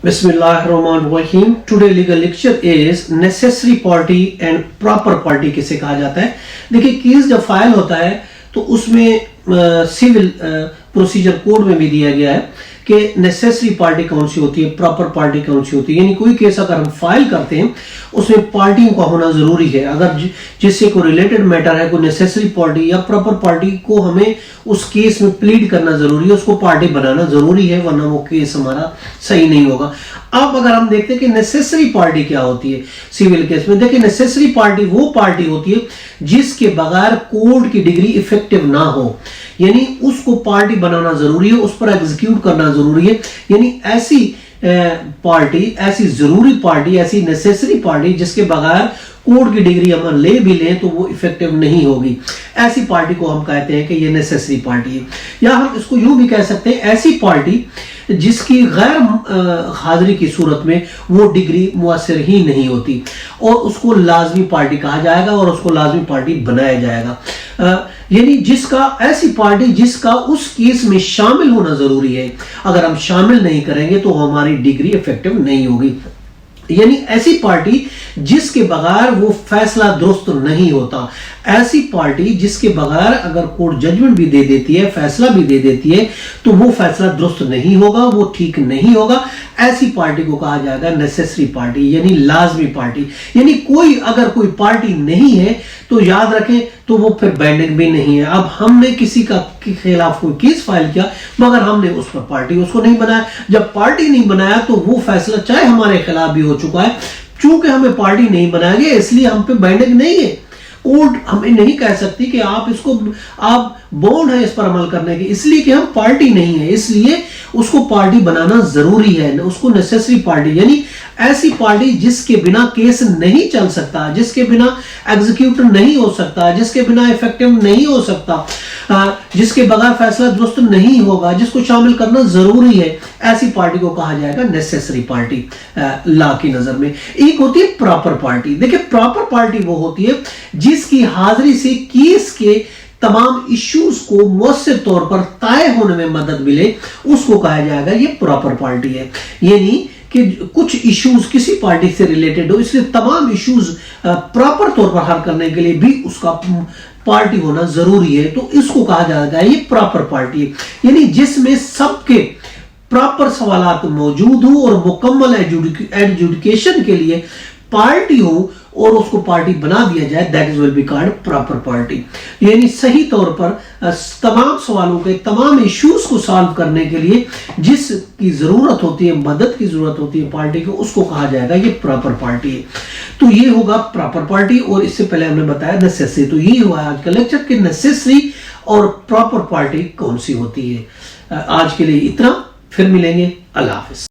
बिस्मिल्लाहिर्रहमानिर्रहीम। Today legal lecture is necessary party and proper party किसे कहा जाता है। देखिए, केस जब फाइल होता है तो उसमें सिविल प्रोसीजर कोड में भी दिया गया है कि नेसेसरी पार्टी कौन सी होती है, प्रॉपर पार्टी कौन सी होती है। यानी कोई केस अगर हम फाइल करते हैं उसमें पार्टियों का होना जरूरी है। अगर जिससे कोई रिलेटेड मैटर है, कोई नेसेसरी पार्टी या प्रॉपर पार्टी को हमें उस केस में प्लीड करना जरूरी है, उसको पार्टी बनाना जरूरी है, वरना वो केस हमारा सही नहीं होगा। अब अगर हम देखते हैं कि नेसेसरी पार्टी क्या होती है सिविल केस में, देखिए नेसेसरी पार्टी वो पार्टी होती है जिसके बगैर कोर्ट की डिग्री इफेक्टिव ना हो, यानी उसको पार्टी बनाना जरूरी है, उस पर एग्जीक्यूट करना जरूरी है। यानी ऐसी पार्टी, ऐसी जरूरी पार्टी, ऐसी नेसेसरी पार्टी जिसके बगैर कोर्ट की डिग्री हम ले भी लें तो वो इफेक्टिव नहीं होगी, ऐसी पार्टी को हम कहते हैं कि ये नेसेसरी पार्टी है। या हम इसको यूं भी कह सकते हैं, ऐसी पार्टी जिसकी गैर हाजिरी की सूरत में वो डिग्री मुअस्सर ही नहीं होती, और उसको लाजमी पार्टी कहा जाएगा और उसको लाजमी पार्टी बनाया जाएगा। यानी ऐसी पार्टी जिसका उस केस में शामिल होना जरूरी है, अगर हम शामिल नहीं करेंगे तो हमारी डिग्री इफेक्टिव नहीं होगी। यानी ऐसी पार्टी जिसके बगैर वो फैसला दुरुस्त नहीं होता, ऐसी पार्टी जिसके बगैर अगर कोर्ट जजमेंट भी दे देती है, फैसला भी दे देती है, तो वो फैसला दुरुस्त नहीं होगा, वो ठीक नहीं होगा। ऐसी पार्टी को कहा जाएगा नेसेसरी पार्टी, यानी लाजमी पार्टी। यानी अगर कोई पार्टी नहीं है तो याद रखें तो वो फिर बाइंडिंग भी नहीं है। अब हमने किसी के खिलाफ कोई केस फाइल किया मगर हमने उस पर पार्टी उसको नहीं बनाया। जब पार्टी नहीं बनाया तो वो फैसला चाहे हमारे खिलाफ भी हो चुका है, चूंकि हमें पार्टी नहीं बनाया गया इसलिए हम पे बाइंडिंग नहीं है। कोर्ट हमें नहीं कह सकती कि आप बॉन्ड है इस पर अमल करने के, इसलिए कि हम पार्टी नहीं है, इसलिए उसको पार्टी बनाना जरूरी है, उसको नेसेसरी पार्टी। यानी ऐसी पार्टी जिसके बिना केस नहीं चल सकता, जिसके बिना एग्जीक्यूट नहीं हो सकता, जिसके बिना इफेक्टिव नहीं हो सकता, जिसके बगैर फैसला दुरुस्त नहीं होगा, जिसको शामिल करना जरूरी है, ऐसी पार्टी को कहा जाएगा नेसेसरी पार्टी लॉ की नजर में। एक होती है प्रॉपर पार्टी। देखिए, प्रॉपर पार्टी वो होती है जिसकी हाजिरी से केस के तमाम इश्यूज को मुअस्सर तौर पर तय होने में मदद मिले, उसको कहा जाएगा ये प्रॉपर पार्टी है। यानी कि कुछ इश्यूज किसी पार्टी से रिलेटेड हो, इसलिए तमाम इश्यूज प्रॉपर तौर पर हल करने के लिए भी उसका पार्टी होना जरूरी है, तो इसको कहा जाएगा ये प्रॉपर पार्टी है। यानी जिसमें सबके प्रॉपर सवालात मौजूद हो और मुकम्मल एडजुडिकेशन के लिए पार्टी हो और उसको पार्टी बना दिया जाए, that is will be called proper party. यानी सही तौर पर तमाम सवालों के, तमाम इश्यूज को सॉल्व करने के लिए जिसकी जरूरत होती है, मदद की जरूरत होती है पार्टी को, उसको कहा जाएगा ये प्रॉपर पार्टी है। तो ये होगा प्रॉपर पार्टी। और इससे पहले हमने बताया नेसेसरी। तो ये हुआ आज का लेक्चर कि नेसेसरी और प्रॉपर पार्टी कौन सी होती है। आज के लिए इतना, फिर मिलेंगे। अल्लाह हाफिज।